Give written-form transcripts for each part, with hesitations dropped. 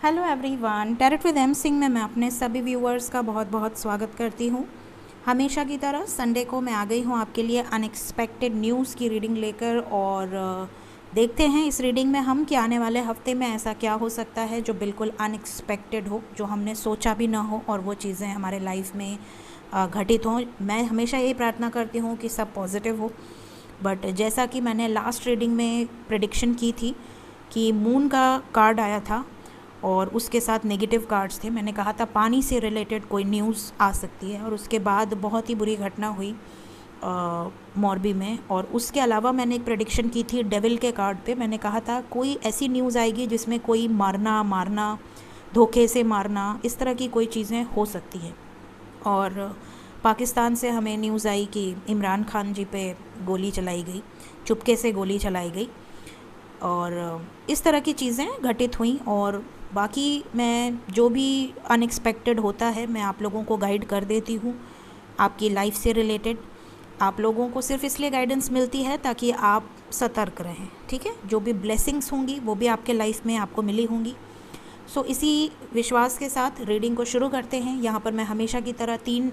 Hello everyone, tarot with M Singh में मैं अपने सभी व्यूअर्स का बहुत बहुत स्वागत करती हूँ। हमेशा की तरह संडे को मैं आ गई हूँ आपके लिए अनएक्सपेक्टेड न्यूज़ की रीडिंग लेकर और देखते हैं इस रीडिंग में हम कि आने वाले हफ्ते में ऐसा क्या हो सकता है जो बिल्कुल अनएक्सपेक्टेड हो, जो हमने सोचा भी ना हो और वो चीज़ें हमारे लाइफ में घटित हों। मैं हमेशा यही प्रार्थना करती हूँ कि सब पॉजिटिव हो, बट जैसा कि मैंने लास्ट रीडिंग में प्रेडिक्शन की थी कि मून का कार्ड आया था और उसके साथ नेगेटिव कार्ड्स थे। मैंने कहा था पानी से रिलेटेड कोई न्यूज़ आ सकती है और उसके बाद बहुत ही बुरी घटना हुई मोरबी में। और उसके अलावा मैंने एक प्रेडिक्शन की थी डेविल के कार्ड पे। मैंने कहा था कोई ऐसी न्यूज़ आएगी जिसमें कोई मारना, धोखे से मारना, इस तरह की कोई चीज़ें हो सकती हैं। और पाकिस्तान से हमें न्यूज़ आई कि इमरान खान जी पे गोली चलाई गई, चुपके से गोली चलाई गई और इस तरह की चीज़ें घटित हुई। और बाकी मैं जो भी अनएक्सपेक्टेड होता है मैं आप लोगों को गाइड कर देती हूँ आपकी लाइफ से रिलेटेड। आप लोगों को सिर्फ इसलिए गाइडेंस मिलती है ताकि आप सतर्क रहें, ठीक है। जो भी ब्लेसिंग्स होंगी वो भी आपके लाइफ में आपको मिली होंगी। सो इसी विश्वास के साथ रीडिंग को शुरू करते हैं। यहाँ पर मैं हमेशा की तरह 3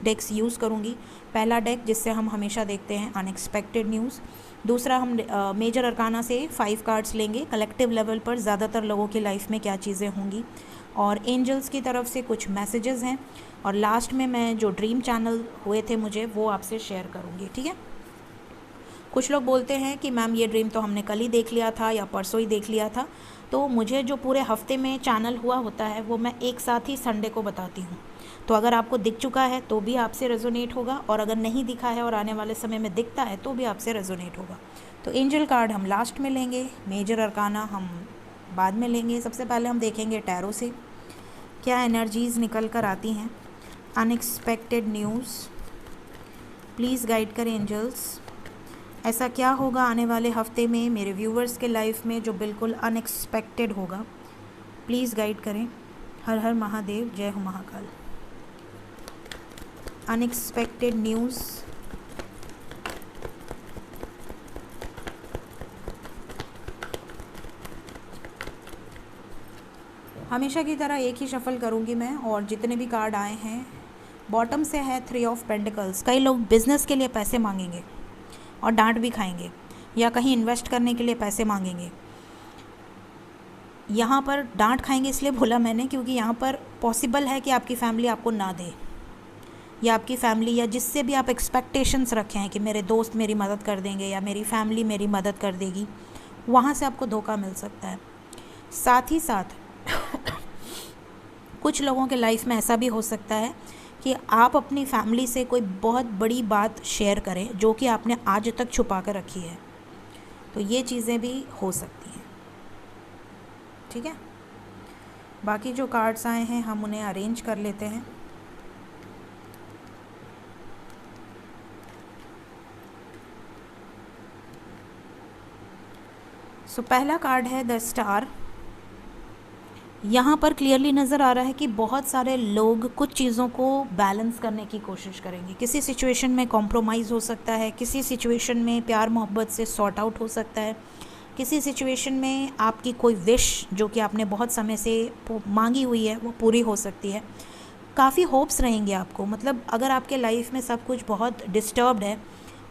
डेक्स यूज़ करूँगी। पहला डेक जिससे हम हमेशा देखते हैं अनएक्सपेक्टेड न्यूज़। दूसरा हम मेजर अरकाना से 5 कार्ड्स लेंगे, कलेक्टिव लेवल पर ज़्यादातर लोगों की लाइफ में क्या चीज़ें होंगी और एंजल्स की तरफ से कुछ मैसेजेस हैं। और लास्ट में मैं जो ड्रीम चैनल हुए थे मुझे वो आपसे शेयर करूँगी, ठीक है। कुछ लोग बोलते हैं कि मैम ये ड्रीम तो हमने कल ही देख लिया था या परसों ही देख लिया था। तो मुझे जो पूरे हफ्ते में चैनल हुआ होता है वो मैं एक साथ ही संडे को बताती हूँ। तो अगर आपको दिख चुका है तो भी आपसे रेजोनेट होगा और अगर नहीं दिखा है और आने वाले समय में दिखता है तो भी आपसे रेजोनेट होगा। तो एंजल कार्ड हम लास्ट में लेंगे, मेजर अरकाना हम बाद में लेंगे। सबसे पहले हम देखेंगे टैरो से क्या एनर्जीज़ निकल कर आती हैं। अनएक्सपेक्टेड न्यूज़, प्लीज़ गाइड करें एंजल्स। ऐसा क्या होगा आने वाले हफ्ते में मेरे व्यूवर्स के लाइफ में जो बिल्कुल अनएक्सपेक्टेड होगा, प्लीज़ गाइड करें। हर हर महादेव, जय हो महाकाल। अनएक्सपेक्टेड न्यूज़, हमेशा की तरह एक ही शफल करूँगी मैं और जितने भी कार्ड आए हैं बॉटम से है 3 ऑफ पेंटिकल्स। कई लोग बिज़नेस के लिए पैसे मांगेंगे और डांट भी खाएंगे या कहीं इन्वेस्ट करने के लिए पैसे मांगेंगे। यहाँ पर डांट खाएंगे इसलिए बोला मैंने क्योंकि यहाँ पर पॉसिबल है कि आपकी फैमिली आपको ना दे, या आपकी फैमिली या जिससे भी आप एक्सपेक्टेशंस रखे हैं कि मेरे दोस्त मेरी मदद कर देंगे या मेरी फैमिली मेरी मदद कर देगी, वहाँ से आपको धोखा मिल सकता है। साथ ही साथ कुछ लोगों के लाइफ में ऐसा भी हो सकता है कि आप अपनी फैमिली से कोई बहुत बड़ी बात शेयर करें जो कि आपने आज तक छुपा कर रखी है। तो ये चीज़ें भी हो सकती हैं, ठीक है। बाकी जो कार्ड्स आए हैं हम उन्हें अरेंज कर लेते हैं। सो पहला कार्ड है द स्टार। यहाँ पर क्लियरली नज़र आ रहा है कि बहुत सारे लोग कुछ चीज़ों को बैलेंस करने की कोशिश करेंगे। किसी सिचुएशन में कॉम्प्रोमाइज़ हो सकता है, किसी सिचुएशन में प्यार मोहब्बत से सॉर्ट आउट हो सकता है, किसी सिचुएशन में आपकी कोई विश जो कि आपने बहुत समय से मांगी हुई है वो पूरी हो सकती है। काफ़ी होप्स रहेंगे आपको, मतलब अगर आपके लाइफ में सब कुछ बहुत डिस्टर्ब्ड है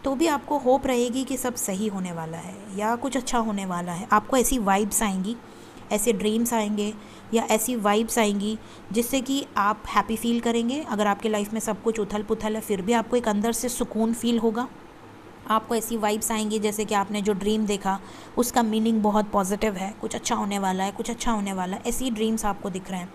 तो भी आपको होप रहेगी कि सब सही होने वाला है या कुछ अच्छा होने वाला है। आपको ऐसी वाइब्स आएंगी, ऐसे ड्रीम्स आएंगे या ऐसी वाइब्स आएंगी जिससे कि आप हैप्पी फील करेंगे। अगर आपके लाइफ में सब कुछ उथल पुथल है फिर भी आपको एक अंदर से सुकून फील होगा। आपको ऐसी वाइब्स आएंगी जैसे कि आपने जो ड्रीम देखा उसका मीनिंग बहुत पॉजिटिव है, कुछ अच्छा होने वाला है, कुछ अच्छा होने वाला है, ऐसी ड्रीम्स आपको दिख रहे हैं।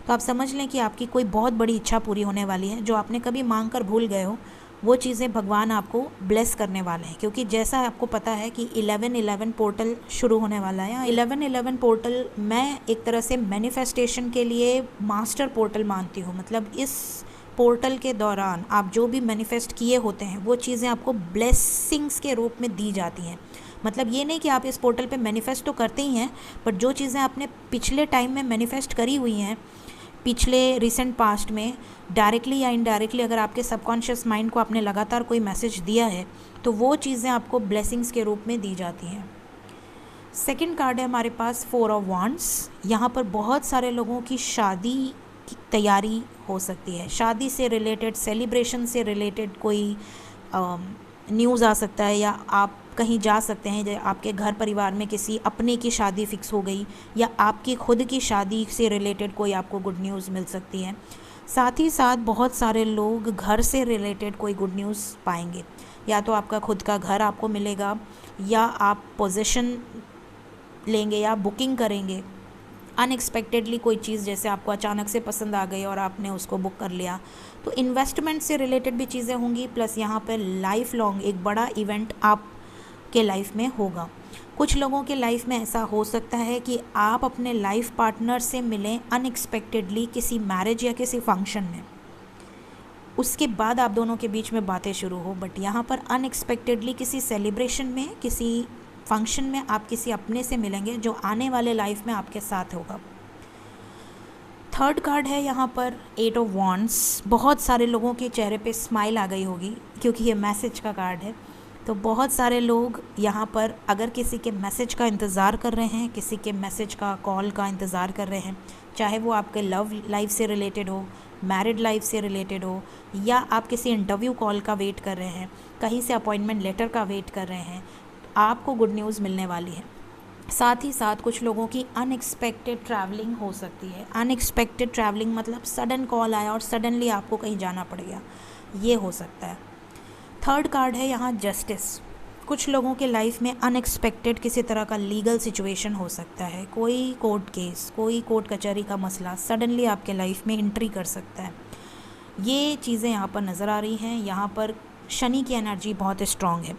तो आप समझ लें कि आपकी कोई बहुत बड़ी इच्छा पूरी होने वाली है। जो आपने कभी मांग कर भूल गए हो वो चीज़ें भगवान आपको ब्लेस करने वाले हैं, क्योंकि जैसा आपको पता है कि 11-11 पोर्टल शुरू होने वाला है। 11-11 पोर्टल मैं एक तरह से मैनिफेस्टेशन के लिए मास्टर पोर्टल मानती हूँ। मतलब इस पोर्टल के दौरान आप जो भी मैनिफेस्ट किए होते हैं वो चीज़ें आपको ब्लेसिंग्स के रूप में दी जाती हैं। मतलब ये नहीं कि आप इस पोर्टल पे मैनिफेस्ट तो करते ही हैं, बट जो चीज़ें आपने पिछले टाइम में मैनिफेस्ट करी हुई हैं, पिछले रिसेंट पास्ट में, डायरेक्टली या इनडायरेक्टली अगर आपके सबकॉन्शियस माइंड को आपने लगातार कोई मैसेज दिया है तो वो चीज़ें आपको ब्लेसिंग्स के रूप में दी जाती हैं। सेकंड कार्ड है हमारे पास 4 ऑफ वांड्स। यहाँ पर बहुत सारे लोगों की शादी की तैयारी हो सकती है, शादी से रिलेटेड, सेलिब्रेशन से रिलेटेड कोई न्यूज़ आ सकता है, या आप कहीं जा सकते हैं, आपके घर परिवार में किसी अपने की शादी फिक्स हो गई, या आपकी खुद की शादी से रिलेटेड कोई आपको गुड न्यूज़ मिल सकती है। साथ ही साथ बहुत सारे लोग घर से रिलेटेड कोई गुड न्यूज़ पाएंगे, या तो आपका खुद का घर आपको मिलेगा, या आप पोजीशन लेंगे, या बुकिंग करेंगे अनएक्सपेक्टेडली कोई चीज़, जैसे आपको अचानक से पसंद आ गई और आपने उसको बुक कर लिया। तो इन्वेस्टमेंट से रिलेटेड भी चीज़ें होंगी, प्लस यहाँ पर लाइफ लॉन्ग एक बड़ा इवेंट आपके लाइफ में होगा। कुछ लोगों के लाइफ में ऐसा हो सकता है कि आप अपने लाइफ पार्टनर से मिलें अनएक्सपेक्टेडली किसी मैरिज या किसी फंक्शन में, उसके बाद आप दोनों के बीच में बातें शुरू हो, बट यहाँ पर अनएक्सपेक्टेडली किसी सेलिब्रेशन में, किसी फंक्शन में आप किसी अपने से मिलेंगे जो आने वाले लाइफ में आपके साथ होगा। थर्ड कार्ड है यहाँ पर 8 ऑफ वांड्स। बहुत सारे लोगों के चेहरे पे स्माइल आ गई होगी क्योंकि ये मैसेज का कार्ड है। तो बहुत सारे लोग यहाँ पर अगर किसी के मैसेज का इंतज़ार कर रहे हैं, किसी के मैसेज का, कॉल का इंतज़ार कर रहे हैं, चाहे वो आपके लव लाइफ से रिलेटेड हो, मैरिड लाइफ से रिलेटेड हो, या आप किसी इंटरव्यू कॉल का वेट कर रहे हैं, कहीं से अपॉइंटमेंट लेटर का वेट कर रहे हैं, आपको गुड न्यूज़ मिलने वाली है। साथ ही साथ कुछ लोगों की अनएक्सपेक्टेड ट्रैवलिंग हो सकती है। अनएक्सपेक्टेड ट्रैवलिंग मतलब सडन कॉल आया और सडनली आपको कहीं जाना पड़ गया, ये हो सकता है। थर्ड कार्ड है यहाँ जस्टिस। कुछ लोगों के लाइफ में अनएक्सपेक्टेड किसी तरह का लीगल सिचुएशन हो सकता है, कोई कोर्ट केस, कोई कोर्ट कचहरी का मसला सडनली आपके लाइफ में एंट्री कर सकता है। ये चीज़ें यहाँ पर नज़र आ रही हैं। यहाँ पर शनि की एनर्जी बहुत स्ट्रॉन्ग है।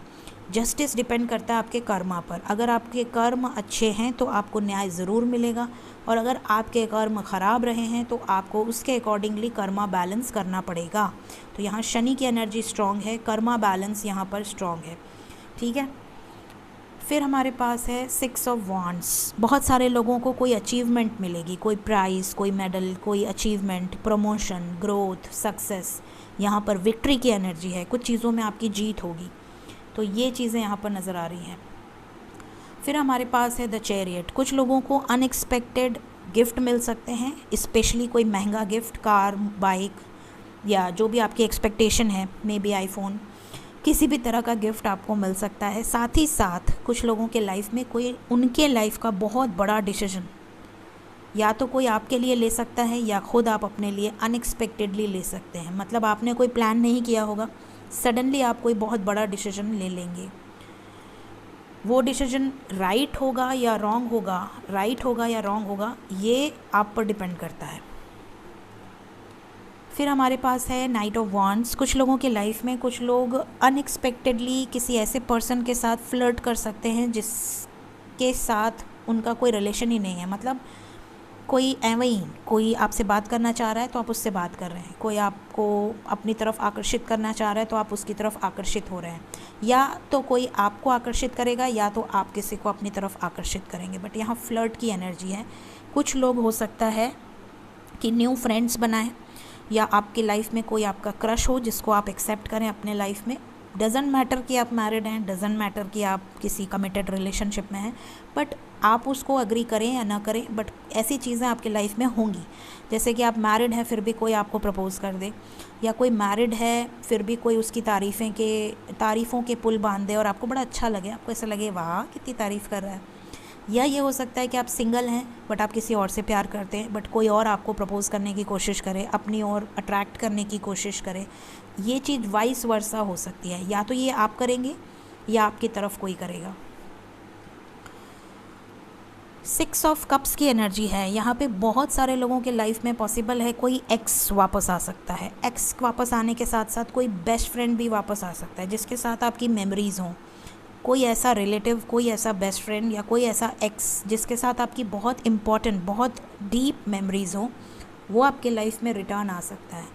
जस्टिस डिपेंड करता है आपके कर्मा पर। अगर आपके कर्म अच्छे हैं तो आपको न्याय ज़रूर मिलेगा, और अगर आपके कर्म ख़राब रहे हैं तो आपको उसके अकॉर्डिंगली कर्मा बैलेंस करना पड़ेगा। तो यहाँ शनि की एनर्जी स्ट्रॉन्ग है, कर्मा बैलेंस यहाँ पर स्ट्रॉन्ग है, ठीक है। फिर हमारे पास है 6 ऑफ वांड्स। बहुत सारे लोगों को कोई अचीवमेंट मिलेगी, कोई प्राइज़, कोई मेडल, कोई अचीवमेंट, प्रमोशन, ग्रोथ, सक्सेस। यहाँ पर विक्ट्री की एनर्जी है, कुछ चीज़ों में आपकी जीत होगी। तो ये चीज़ें यहाँ पर नज़र आ रही हैं। फिर हमारे पास है द चैरियट। कुछ लोगों को अनएक्सपेक्टेड गिफ्ट मिल सकते हैं, स्पेशली कोई महंगा गिफ्ट, कार, बाइक, या जो भी आपकी एक्सपेक्टेशन है, मे बी आईफोन, किसी भी तरह का गिफ्ट आपको मिल सकता है। साथ ही साथ कुछ लोगों के लाइफ में कोई उनके लाइफ का बहुत बड़ा डिसीजन या तो कोई आपके लिए ले सकता है, या खुद आप अपने लिए अनएक्सपेक्टेडली ले सकते हैं। मतलब आपने कोई प्लान नहीं किया होगा, सडनली आप कोई बहुत बड़ा डिसीजन ले लेंगे। वो डिसीजन राइट होगा या रॉन्ग होगा, राइट होगा या रॉन्ग होगा, ये आप पर डिपेंड करता है। फिर हमारे पास है नाइट ऑफ वांड्स। कुछ लोगों के लाइफ में कुछ लोग अनएक्सपेक्टेडली किसी ऐसे पर्सन के साथ फ्लर्ट कर सकते हैं जिसके साथ उनका कोई रिलेशन ही नहीं है। मतलब कोई वही कोई आपसे बात करना चाह रहा है तो आप उससे बात कर रहे हैं, कोई आपको अपनी तरफ आकर्षित करना चाह रहा है तो आप उसकी तरफ आकर्षित हो रहे हैं, या तो कोई आपको आकर्षित करेगा या तो आप किसी को अपनी तरफ आकर्षित करेंगे। बट यहाँ फ्लर्ट की एनर्जी है। कुछ लोग हो सकता है कि न्यू फ्रेंड्स बनाएं, या आपकी लाइफ में कोई आपका क्रश हो जिसको आप एक्सेप्ट करें अपने लाइफ में। डजेंट मैटर कि आप मैरिड हैं, डजेंट मैटर कि आप किसी कमिटेड रिलेशनशिप में हैं, बट आप उसको अग्री करें या ना करें, बट ऐसी चीज़ें आपकी लाइफ में होंगी। जैसे कि आप मैरिड हैं फिर भी कोई आपको प्रपोज़ कर दे, या कोई मैरिड है फिर भी कोई उसकी तारीफ़ों के पुल बांध दे और आपको बड़ा अच्छा लगे, आपको ऐसा लगे वाह कितनी तारीफ़ कर रहा है। या ये हो सकता है कि आप सिंगल हैं बट आप किसी और से प्यार करते हैं, बट कोई और आपको प्रपोज़ करने की कोशिश करे, अपनी ओर अट्रैक्ट करने की कोशिश करे। ये चीज़ वाइस वर्सा हो सकती है, या तो ये आप करेंगे या आपकी तरफ कोई करेगा। 6 ऑफ कप्स की एनर्जी है। यहाँ पे बहुत सारे लोगों के लाइफ में पॉसिबल है कोई एक्स वापस आ सकता है। एक्स वापस आने के साथ साथ कोई बेस्ट फ्रेंड भी वापस आ सकता है जिसके साथ आपकी मेमोरीज़ हों। कोई ऐसा रिलेटिव, कोई ऐसा बेस्ट फ्रेंड या कोई ऐसा एक्स जिसके साथ आपकी बहुत इम्पॉर्टेंट, बहुत डीप मेमोरीज़ हों, वो आपके लाइफ में रिटर्न आ सकता है।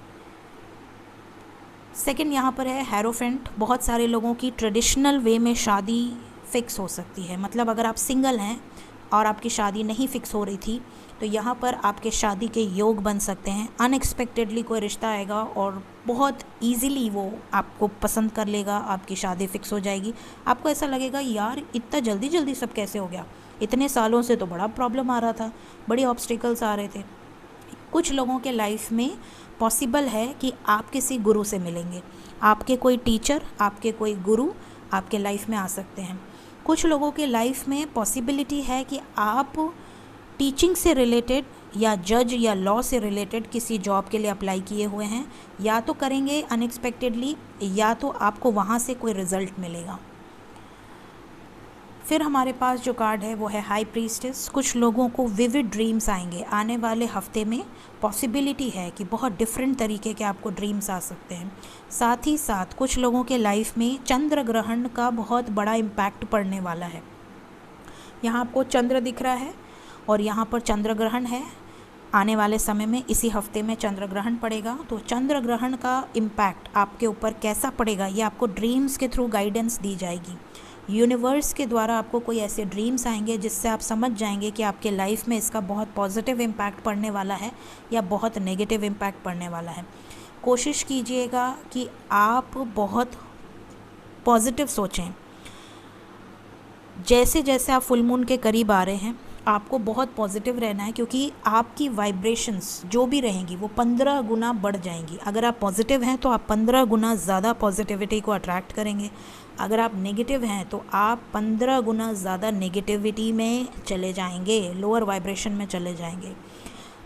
सेकंड यहाँ पर है हेरोफेंट। बहुत सारे लोगों की ट्रेडिशनल वे में शादी फ़िक्स हो सकती है। मतलब अगर आप सिंगल हैं और आपकी शादी नहीं फ़िक्स हो रही थी तो यहाँ पर आपके शादी के योग बन सकते हैं। अनएक्सपेक्टेडली कोई रिश्ता आएगा और बहुत इजीली वो आपको पसंद कर लेगा, आपकी शादी फ़िक्स हो जाएगी। आपको ऐसा लगेगा यार इतना जल्दी जल्दी सब कैसे हो गया, इतने सालों से तो बड़ा प्रॉब्लम आ रहा था, बड़ी ऑब्स्टिकल्स आ रहे थे। कुछ लोगों के लाइफ में पॉसिबल है कि आप किसी गुरु से मिलेंगे, आपके कोई टीचर, आपके कोई गुरु आपके लाइफ में आ सकते हैं। कुछ लोगों के लाइफ में पॉसिबिलिटी है कि आप टीचिंग से रिलेटेड या जज या लॉ से रिलेटेड किसी जॉब के लिए अप्लाई किए हुए हैं, या तो करेंगे अनएक्सपेक्टेडली, या तो आपको वहाँ से कोई रिज़ल्ट मिलेगा। फिर हमारे पास जो कार्ड है वो है हाई प्रीस्टेस। कुछ लोगों को विविड ड्रीम्स आएंगे आने वाले हफ्ते में। पॉसिबिलिटी है कि बहुत डिफरेंट तरीके के आपको ड्रीम्स आ सकते हैं। साथ ही साथ कुछ लोगों के लाइफ में चंद्र ग्रहण का बहुत बड़ा इम्पैक्ट पड़ने वाला है। यहाँ आपको चंद्र दिख रहा है और यहाँ पर चंद्र ग्रहण है। आने वाले समय में इसी हफ्ते में चंद्र ग्रहण पड़ेगा, तो चंद्र ग्रहण का इम्पैक्ट आपके ऊपर कैसा पड़ेगा ये आपको ड्रीम्स के थ्रू गाइडेंस दी जाएगी। यूनिवर्स के द्वारा आपको कोई ऐसे ड्रीम्स आएंगे जिससे आप समझ जाएंगे कि आपके लाइफ में इसका बहुत पॉजिटिव इम्पैक्ट पड़ने वाला है या बहुत नेगेटिव इम्पैक्ट पड़ने वाला है। कोशिश कीजिएगा कि आप बहुत पॉजिटिव सोचें। जैसे जैसे आप फुल मून के करीब आ रहे हैं आपको बहुत पॉजिटिव रहना है, क्योंकि आपकी वाइब्रेशंस जो भी रहेंगी वो 15 गुना बढ़ जाएंगी। अगर आप पॉजिटिव हैं तो आप 15 गुना ज़्यादा पॉजिटिविटी को अट्रैक्ट करेंगे। अगर आप नेगेटिव हैं तो आप 15 गुना ज़्यादा नेगेटिविटी में चले जाएंगे, लोअर वाइब्रेशन में चले जाएंगे।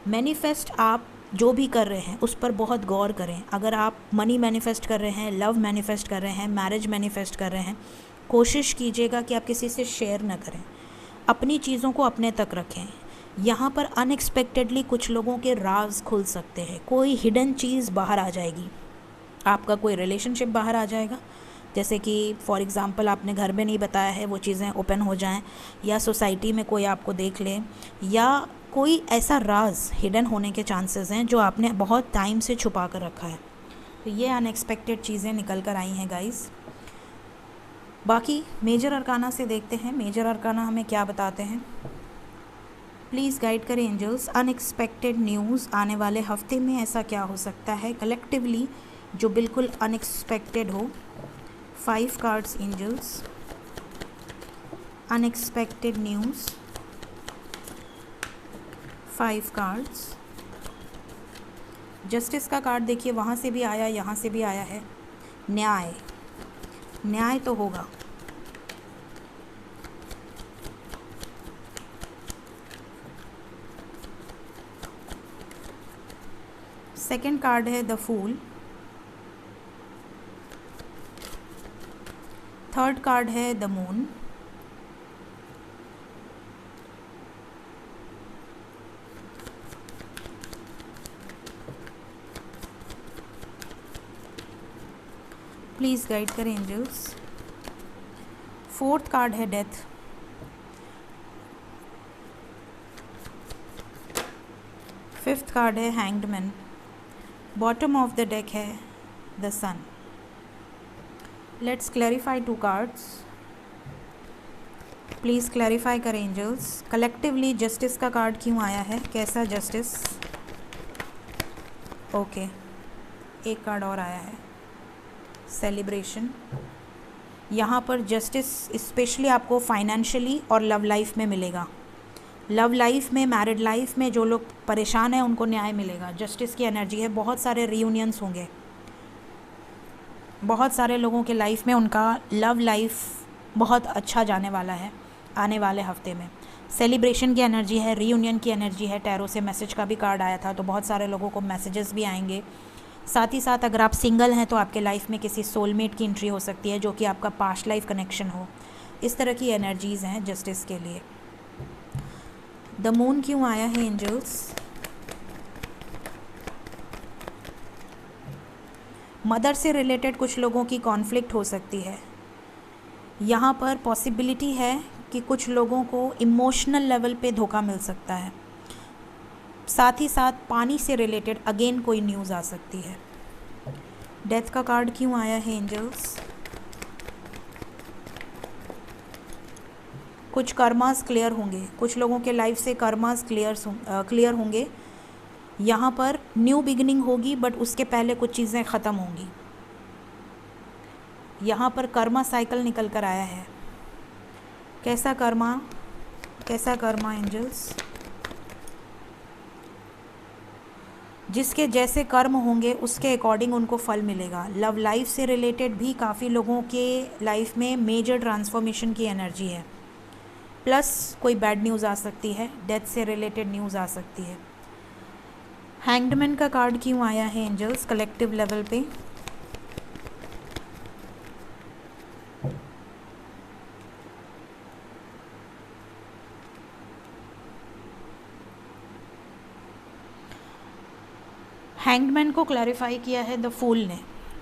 मैनिफेस्ट आप जो भी कर रहे हैं उस पर बहुत गौर करें। अगर आप मनी मैनिफेस्ट कर रहे हैं, लव मैनिफेस्ट कर रहे हैं, मैरिज मैनिफेस्ट कर रहे हैं, कोशिश कीजिएगा कि आप किसी से शेयर ना करें, अपनी चीज़ों को अपने तक रखें। यहाँ पर अनएक्सपेक्टेडली कुछ लोगों के राज खुल सकते हैं, कोई हिडन चीज़ बाहर आ जाएगी, आपका कोई रिलेशनशिप बाहर आ जाएगा। जैसे कि फॉर एग्ज़ाम्पल आपने घर में नहीं बताया है, वो चीज़ें ओपन हो जाएं, या सोसाइटी में कोई आपको देख ले, या कोई ऐसा राज हिडन होने के चांसेस हैं जो आपने बहुत टाइम से छुपा कर रखा है। तो ये अनएक्सपेक्टेड चीज़ें निकल कर आई हैं गाइस। बाकी मेजर अरकाना से देखते हैं, मेजर अरकाना हमें क्या बताते हैं। प्लीज़ गाइड करें एंजल्स, अनएक्सपेक्टेड न्यूज़ आने वाले हफ्ते में ऐसा क्या हो सकता है कलेक्टिवली जो बिल्कुल अनएक्सपेक्टेड हो। 5 cards angels, unexpected news, 5 cards. Justice का कार्ड देखिए, वहाँ से भी आया, यहाँ से भी आया है। न्याय, न्याय तो होगा। सेकंड कार्ड है द फूल। थर्ड कार्ड है द मून। प्लीज़ गाइड करें एंजल्स। फोर्थ कार्ड है डेथ। फिफ्थ कार्ड है hanged man. Bottom of the deck है the sun. Let's clarify 2 cards. Please clarify करें एंजल्स, कलेक्टिवली जस्टिस का card क्यों आया है, कैसा जस्टिस। ओके, एक कार्ड और आया है, सेलिब्रेशन। यहाँ पर जस्टिस स्पेशली आपको फाइनेंशियली और लव लाइफ में मिलेगा। लव लाइफ में, मैरिड लाइफ में जो लोग परेशान हैं उनको न्याय मिलेगा। जस्टिस की एनर्जी है, बहुत सारे रीयूनियंस होंगे, बहुत सारे लोगों के लाइफ में उनका लव लाइफ बहुत अच्छा जाने वाला है आने वाले हफ्ते में। सेलिब्रेशन की एनर्जी है, रीयूनियन की एनर्जी है। टैरो से मैसेज का भी कार्ड आया था, तो बहुत सारे लोगों को मैसेजेस भी आएंगे। साथ ही साथ अगर आप सिंगल हैं तो आपके लाइफ में किसी सोलमेट की एंट्री हो सकती है जो कि आपका पास्ट लाइफ कनेक्शन हो। इस तरह की एनर्जीज़ हैं जस्टिस के लिए। द मून क्यों आया है एंजल्स। मदर से रिलेटेड कुछ लोगों की कॉन्फ्लिक्ट हो सकती है। यहाँ पर पॉसिबिलिटी है कि कुछ लोगों को इमोशनल लेवल पे धोखा मिल सकता है। साथ ही साथ पानी से रिलेटेड अगेन कोई न्यूज़ आ सकती है। डेथ का कार्ड क्यों आया है एंजल्स। कुछ कर्मास क्लियर होंगे, कुछ लोगों के लाइफ से कर्मास क्लियर होंगे। यहाँ पर न्यू बिगिनिंग होगी, बट उसके पहले कुछ चीज़ें ख़त्म होंगी। यहाँ पर कर्मा साइकिल निकल कर आया है। कैसा कर्मा, कैसा कर्मा एंजल्स? जिसके जैसे कर्म होंगे उसके अकॉर्डिंग उनको फल मिलेगा। लव लाइफ से रिलेटेड भी काफ़ी लोगों के लाइफ में मेजर ट्रांसफॉर्मेशन की एनर्जी है, प्लस कोई बैड न्यूज़ आ सकती है, डेथ से रिलेटेड न्यूज़ आ सकती है। हैंग्डमैन का कार्ड क्यों आया है एंजल्स कलेक्टिव लेवल पे? हैंग्डमैन को क्लैरिफाई किया है द फूल ने।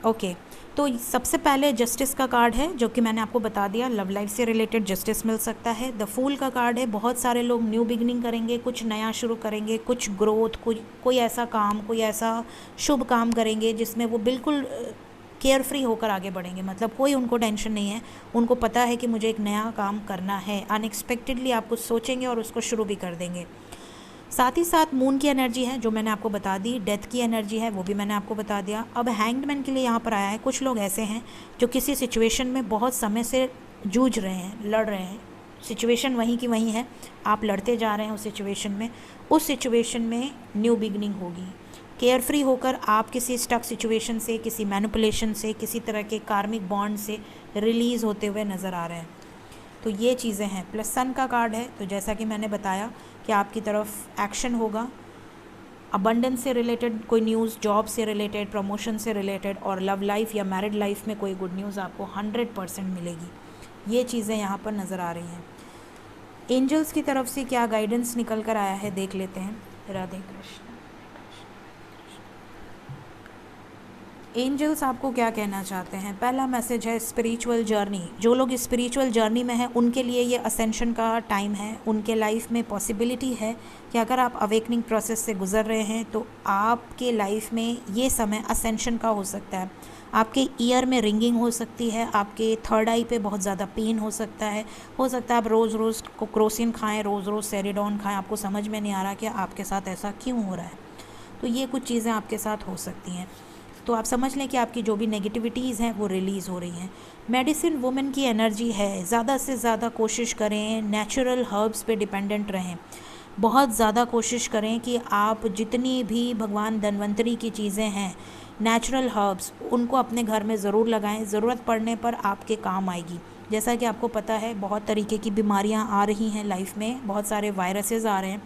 ओके, तो सबसे पहले जस्टिस का कार्ड है, जो कि मैंने आपको बता दिया, लव लाइफ से रिलेटेड जस्टिस मिल सकता है। द फूल का कार्ड है, बहुत सारे लोग न्यू बिगनिंग करेंगे, कुछ नया शुरू करेंगे, कुछ ग्रोथ, कोई ऐसा काम, कोई ऐसा शुभ काम करेंगे जिसमें वो बिल्कुल केयर फ्री होकर आगे बढ़ेंगे। मतलब कोई उनको टेंशन नहीं है, उनको पता है कि मुझे एक नया काम करना है। अनएक्सपेक्टेडली आप कुछ सोचेंगे और उसको शुरू भी कर देंगे। साथ ही साथ मून की एनर्जी है जो मैंने आपको बता दी, डेथ की एनर्जी है वो भी मैंने आपको बता दिया। अब हैंग्डमैन के लिए यहाँ पर आया है, कुछ लोग ऐसे हैं जो किसी सिचुएशन में बहुत समय से जूझ रहे हैं, लड़ रहे हैं, सिचुएशन वहीं की वहीं है, आप लड़ते जा रहे हैं उस सिचुएशन में। उस सिचुएशन में न्यू बिगनिंग होगी। केयर फ्री होकर आप किसी स्टक सिचुएशन से, किसी मैनिपुलेशन से, किसी तरह के कार्मिक बॉन्ड से रिलीज़ होते हुए नज़र आ रहे हैं। तो ये चीज़ें हैं। प्लस सन का कार्ड है, तो जैसा कि मैंने बताया कि आपकी तरफ एक्शन होगा, अबंडेंस से रिलेटेड कोई न्यूज़, जॉब से रिलेटेड, प्रमोशन से रिलेटेड, और लव लाइफ या मैरिड लाइफ में कोई गुड न्यूज़ आपको 100% मिलेगी। ये चीज़ें यहाँ पर नज़र आ रही हैं। एंजल्स की तरफ से क्या गाइडेंस निकल कर आया है देख लेते हैं। राधे कृष्ण। एंजल्स आपको क्या कहना चाहते हैं? पहला मैसेज है स्पिरिचुअल जर्नी। जो लोग स्पिरिचुअल जर्नी में हैं उनके लिए ये असेंशन का टाइम है। उनके लाइफ में पॉसिबिलिटी है कि अगर आप अवेकनिंग प्रोसेस से गुजर रहे हैं तो आपके लाइफ में ये समय असेंशन का हो सकता है। आपके ईयर में रिंगिंग हो सकती है, आपके थर्ड आई पे बहुत ज़्यादा पेन हो सकता है आप रोज़ रोज़ क्रोसिन खाएँ, रोज़ रोज़ सेरिडॉन खाएँ, आपको समझ में नहीं आ रहा कि आपके साथ ऐसा क्यों हो रहा है। तो ये कुछ चीज़ें आपके साथ हो सकती हैं। तो आप समझ लें कि आपकी जो भी नेगेटिविटीज़ हैं वो रिलीज़ हो रही हैं। मेडिसिन वुमेन की एनर्जी है, ज़्यादा से ज़्यादा कोशिश करें नेचुरल हर्ब्स पे डिपेंडेंट रहें। बहुत ज़्यादा कोशिश करें कि आप जितनी भी भगवान धन्वंतरी की चीज़ें हैं, नेचुरल हर्ब्स, उनको अपने घर में ज़रूर लगाएं। ज़रूरत पड़ने पर आपके काम आएगी। जैसा कि आपको पता है बहुत तरीके की बीमारियाँ आ रही हैं लाइफ में, बहुत सारे वायरसेस आ रहे हैं,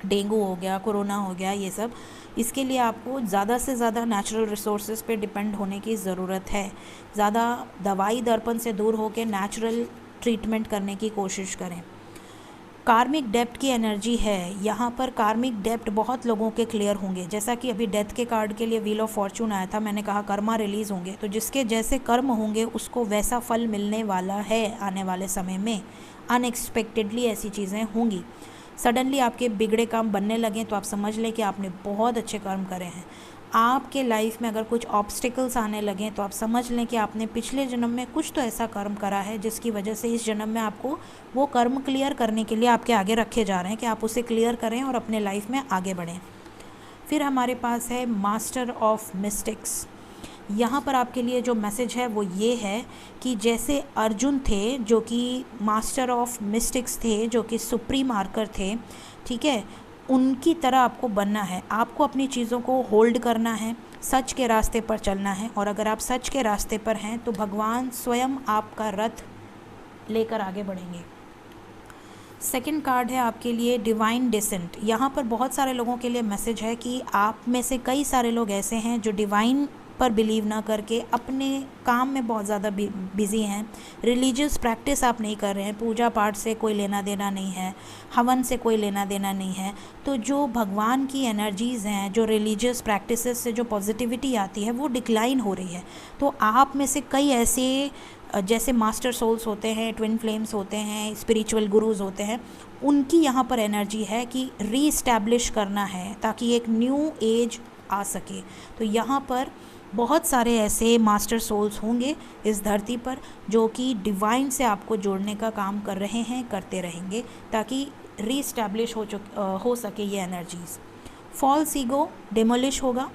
डेंगू हो गया, कोरोना हो गया, ये सब। इसके लिए आपको ज़्यादा से ज़्यादा नेचुरल रिसोर्सेज पे डिपेंड होने की ज़रूरत है। ज़्यादा दवाई दर्पण से दूर होकर नेचुरल ट्रीटमेंट करने की कोशिश करें। कार्मिक डेप्ट की एनर्जी है यहाँ पर। कार्मिक डेप्ट बहुत लोगों के क्लियर होंगे। जैसा कि अभी डेथ के कार्ड के लिए व्हील ऑफ फॉर्चून आया था, मैंने कहा कर्मा रिलीज़ होंगे, तो जिसके जैसे कर्म होंगे उसको वैसा फल मिलने वाला है आने वाले समय में। अनएक्सपेक्टेडली ऐसी चीज़ें होंगी। सडनली आपके बिगड़े काम बनने लगें तो आप समझ लें कि आपने बहुत अच्छे कर्म करे हैं। आपके लाइफ में अगर कुछ ऑब्स्टिकल्स आने लगें तो आप समझ लें कि आपने पिछले जन्म में कुछ तो ऐसा कर्म करा है जिसकी वजह से इस जन्म में आपको वो कर्म क्लियर करने के लिए आपके आगे रखे जा रहे हैं कि आप उसे क्लियर करें और अपने लाइफ में आगे बढ़ें। फिर हमारे पास है मास्टर ऑफ मिस्टिक्स। यहाँ पर आपके लिए जो मैसेज है वो ये है कि जैसे अर्जुन थे जो कि मास्टर ऑफ मिस्टिक्स थे, जो कि सुप्रीम आर्कर थे, ठीक है, उनकी तरह आपको बनना है। आपको अपनी चीज़ों को होल्ड करना है, सच के रास्ते पर चलना है, और अगर आप सच के रास्ते पर हैं तो भगवान स्वयं आपका रथ लेकर आगे बढ़ेंगे। सेकंड कार्ड है आपके लिए डिवाइन डिसेंट। यहाँ पर बहुत सारे लोगों के लिए मैसेज है कि आप में से कई सारे लोग ऐसे हैं जो डिवाइन पर बिलीव ना करके अपने काम में बहुत ज़्यादा बिज़ी हैं। रिलीजियस प्रैक्टिस आप नहीं कर रहे हैं, पूजा पाठ से कोई लेना देना नहीं है, हवन से कोई लेना देना नहीं है। तो जो भगवान की एनर्जीज़ हैं, जो रिलीजियस प्रैक्टिसेस से जो पॉजिटिविटी आती है वो डिक्लाइन हो रही है। तो आप में से कई ऐसे जैसे मास्टर सोल्स होते हैं, ट्विन फ्लेम्स होते हैं, स्पिरिचुअल गुरुज होते हैं, उनकी यहाँ पर एनर्जी है कि रीइस्टैब्लिश करना है ताकि एक न्यू एज आ सके। तो यहाँ पर बहुत सारे ऐसे मास्टर सोल्स होंगे इस धरती पर जो कि डिवाइन से आपको जोड़ने का काम कर रहे हैं, करते रहेंगे, ताकि रीइस्टैब्लिश हो सके ये एनर्जीज़। फॉल्स ईगो डिमोलिश होगा।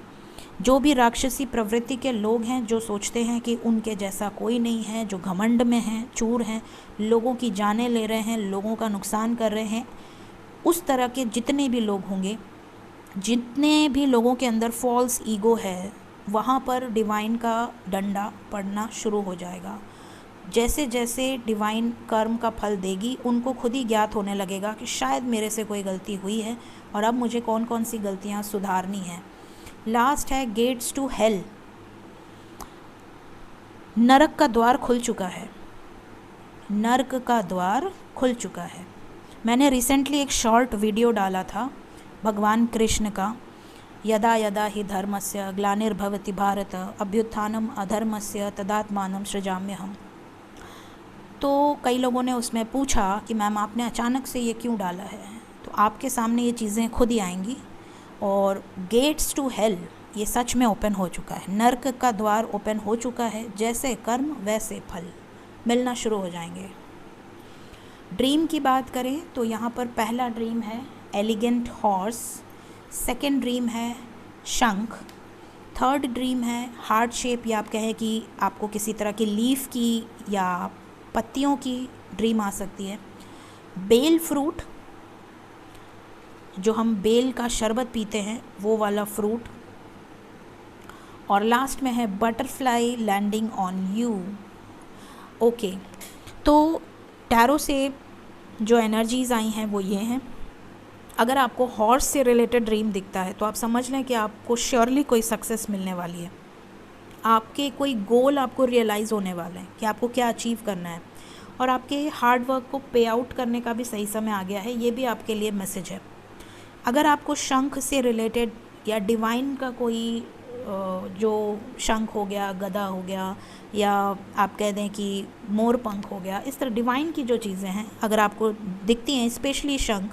जो भी राक्षसी प्रवृत्ति के लोग हैं, जो सोचते हैं कि उनके जैसा कोई नहीं है, जो घमंड में हैं, चूर हैं, लोगों की जानें ले रहे हैं, लोगों का नुकसान कर रहे हैं, उस तरह के जितने भी लोग होंगे, जितने भी लोगों के अंदर फॉल्स ईगो है, वहाँ पर डिवाइन का डंडा पड़ना शुरू हो जाएगा। जैसे जैसे डिवाइन कर्म का फल देगी, उनको खुद ही ज्ञात होने लगेगा कि शायद मेरे से कोई गलती हुई है और अब मुझे कौन कौन सी गलतियाँ सुधारनी हैं। लास्ट है गेट्स टू हेल। नरक का द्वार खुल चुका है, नरक का द्वार खुल चुका है। मैंने रिसेंटली एक शॉर्ट वीडियो डाला था भगवान कृष्ण का, यदा यदा हि धर्मस्य ग्लानिर्भवति भारत अभ्युत्थानम अधर्मस्य तदात्मानं सृजाम्यहम्। तो कई लोगों ने उसमें पूछा कि मैम आपने अचानक से ये क्यों डाला है। तो आपके सामने ये चीज़ें खुद ही आएंगी। और गेट्स टू हेल ये सच में ओपन हो चुका है, नर्क का द्वार ओपन हो चुका है। जैसे कर्म वैसे फल मिलना शुरू हो जाएंगे। ड्रीम की बात करें तो यहाँ पर पहला ड्रीम है एलिगेंट हॉर्स, सेकंड ड्रीम है शंख, थर्ड ड्रीम है हार्ट शेप, या आप कहें कि आपको किसी तरह की लीफ की या पत्तियों की ड्रीम आ सकती है। बेल फ्रूट, जो हम बेल का शरबत पीते हैं वो वाला फ्रूट। और लास्ट में है butterfly landing on you. Okay, तो टैरो से जो एनर्जीज़ आई हैं वो ये हैं। अगर आपको हॉर्स से रिलेटेड ड्रीम दिखता है तो आप समझ लें कि आपको श्योरली कोई सक्सेस मिलने वाली है, आपके कोई गोल आपको रियलाइज़ होने वाले हैं कि आपको क्या अचीव करना है, और आपके हार्ड वर्क को पे आउट करने का भी सही समय आ गया है। ये भी आपके लिए मैसेज है। अगर आपको शंख से रिलेटेड या डिवाइन का कोई जो शंख हो गया, गदा हो गया, या आप कह दें कि मोर पंख हो गया, इस तरह डिवाइन की जो चीज़ें हैं अगर आपको दिखती हैं, स्पेशली शंख,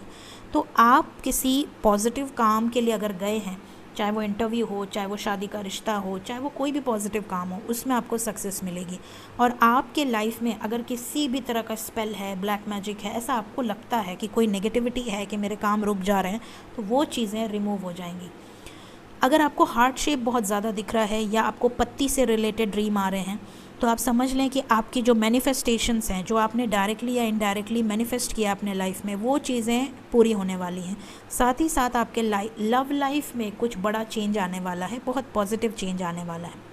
तो आप किसी पॉजिटिव काम के लिए अगर गए हैं, चाहे वो इंटरव्यू हो, चाहे वो शादी का रिश्ता हो, चाहे वो कोई भी पॉजिटिव काम हो, उसमें आपको सक्सेस मिलेगी। और आपके लाइफ में अगर किसी भी तरह का स्पेल है, ब्लैक मैजिक है, ऐसा आपको लगता है कि कोई नेगेटिविटी है कि मेरे काम रुक जा रहे हैं, तो वो चीज़ें रिमूव हो जाएंगी। अगर आपको हार्ट शेप बहुत ज़्यादा दिख रहा है या आपको पत्ती से रिलेटेड ड्रीम आ रहे हैं, तो आप समझ लें कि आपकी जो मैनिफेस्टेशंस हैं, जो आपने डायरेक्टली या इनडायरेक्टली मैनिफेस्ट किया अपने लाइफ में, वो चीज़ें पूरी होने वाली हैं। साथ ही साथ आपके लव लाइफ में कुछ बड़ा चेंज आने वाला है, बहुत पॉजिटिव चेंज आने वाला है।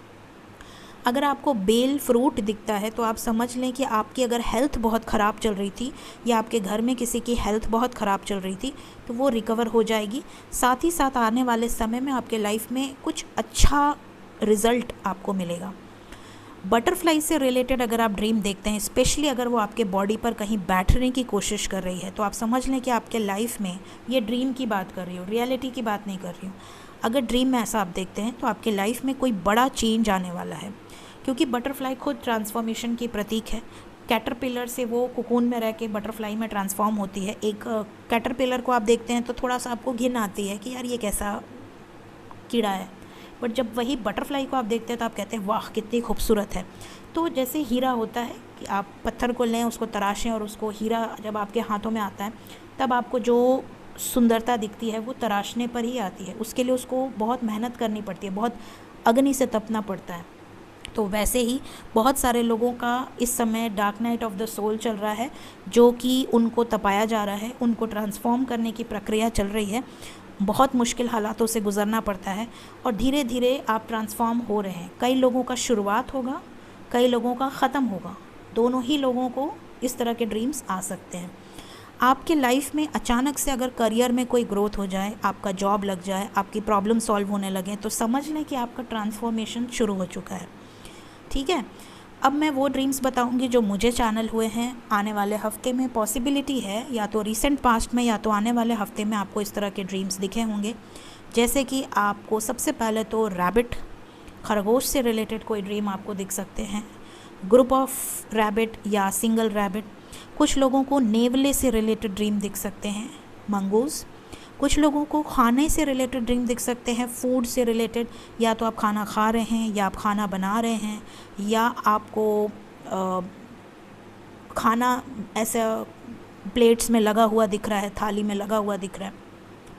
अगर आपको बेल फ्रूट दिखता है तो आप समझ लें कि आपकी अगर हेल्थ बहुत ख़राब चल रही थी या आपके घर में किसी की हेल्थ बहुत ख़राब चल रही थी तो वो रिकवर हो जाएगी। साथ ही साथ आने वाले समय में आपके लाइफ में कुछ अच्छा रिज़ल्ट आपको मिलेगा। बटरफ्लाई से रिलेटेड अगर आप ड्रीम देखते हैं, स्पेशली अगर वो आपके बॉडी पर कहीं बैठने की कोशिश कर रही है, तो आप समझ लें कि आपके लाइफ में ये ड्रीम की बात कर रही हो, रियलिटी की बात नहीं कर रही हूँ। अगर ड्रीम में ऐसा आप देखते हैं तो आपके लाइफ में कोई बड़ा चेंज आने वाला है, क्योंकि बटरफ्लाई खुद ट्रांसफॉर्मेशन की प्रतीक है। कैटरपिलर से वो कोकून में रह के बटरफ्लाई में ट्रांसफॉर्म होती है। एक कैटरपिलर को आप देखते हैं तो थोड़ा सा आपको घिन आती है कि यार ये कैसा कीड़ा है, बट जब वही बटरफ्लाई को आप देखते हैं तो आप कहते हैं वाह कितनी खूबसूरत है। तो जैसे हीरा होता है कि आप पत्थर को लें, उसको तराशें, और उसको हीरा जब आपके हाथों में आता है तब आपको जो सुंदरता दिखती है वो तराशने पर ही आती है। उसके लिए उसको बहुत मेहनत करनी पड़ती है, बहुत अग्नि से तपना पड़ता है। तो वैसे ही बहुत सारे लोगों का इस समय dark night of the soul चल रहा है, जो कि उनको तपाया जा रहा है, उनको ट्रांसफॉर्म करने की प्रक्रिया चल रही है। बहुत मुश्किल हालातों से गुजरना पड़ता है और धीरे धीरे आप ट्रांसफॉर्म हो रहे हैं। कई लोगों का शुरुआत होगा, कई लोगों का ख़त्म होगा। दोनों ही लोगों को इस तरह के ड्रीम्स आ सकते हैं। आपके लाइफ में अचानक से अगर करियर में कोई ग्रोथ हो जाए, आपका जॉब लग जाए, आपकी प्रॉब्लम सॉल्व होने लगे, तो समझ लें कि आपका ट्रांसफॉर्मेशन शुरू हो चुका है। ठीक है, अब मैं वो ड्रीम्स बताऊंगी जो मुझे चैनल हुए हैं। आने वाले हफ्ते में पॉसिबिलिटी है या तो रिसेंट पास्ट में या तो आने वाले हफ्ते में आपको इस तरह के ड्रीम्स दिखे होंगे। जैसे कि आपको सबसे पहले तो रैबिट, खरगोश से रिलेटेड कोई ड्रीम आपको दिख सकते हैं, ग्रुप ऑफ रैबिट या सिंगल रैबिट। कुछ लोगों को नेवले से रिलेटेड ड्रीम दिख सकते हैं, मंगूज़। कुछ लोगों को खाने से रिलेटेड ड्रीम दिख सकते हैं, फूड से रिलेटेड, या तो आप खाना खा रहे हैं या आप खाना बना रहे हैं, या आपको खाना ऐसा प्लेट्स में लगा हुआ दिख रहा है, थाली में लगा हुआ दिख रहा है।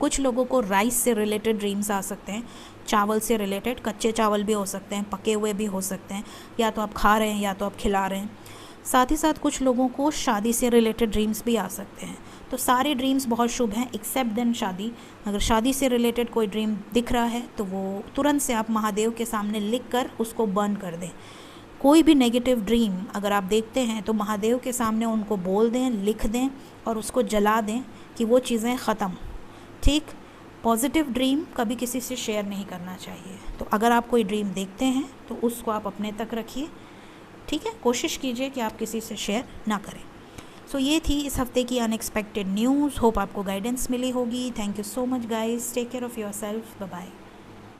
कुछ लोगों को राइस से रिलेटेड ड्रीम्स आ सकते हैं, चावल से रिलेटेड, कच्चे चावल भी हो सकते हैं, पके हुए भी हो सकते हैं, या तो आप खा रहे हैं या तो आप खिला रहे हैं। साथ ही साथ कुछ लोगों को शादी से रिलेटेड ड्रीम्स भी आ सकते हैं। तो सारे ड्रीम्स बहुत शुभ हैं एक्सेप्ट देन शादी। अगर शादी से रिलेटेड कोई ड्रीम दिख रहा है तो वो तुरंत से आप महादेव के सामने लिख कर उसको बर्न कर दें। कोई भी नेगेटिव ड्रीम अगर आप देखते हैं तो महादेव के सामने उनको बोल दें, लिख दें और उसको जला दें कि वो चीज़ें ख़त्म। ठीक, पॉजिटिव ड्रीम कभी किसी से शेयर नहीं करना चाहिए। तो अगर आप कोई ड्रीम देखते हैं तो उसको आप अपने तक रखिए, ठीक है। कोशिश कीजिए कि आप किसी से शेयर ना करें। सो ये थी इस हफ्ते की अनएक्सपेक्टेड न्यूज़। होप आपको गाइडेंस मिली होगी। Thank you so much guys, take care of your self, bye bye.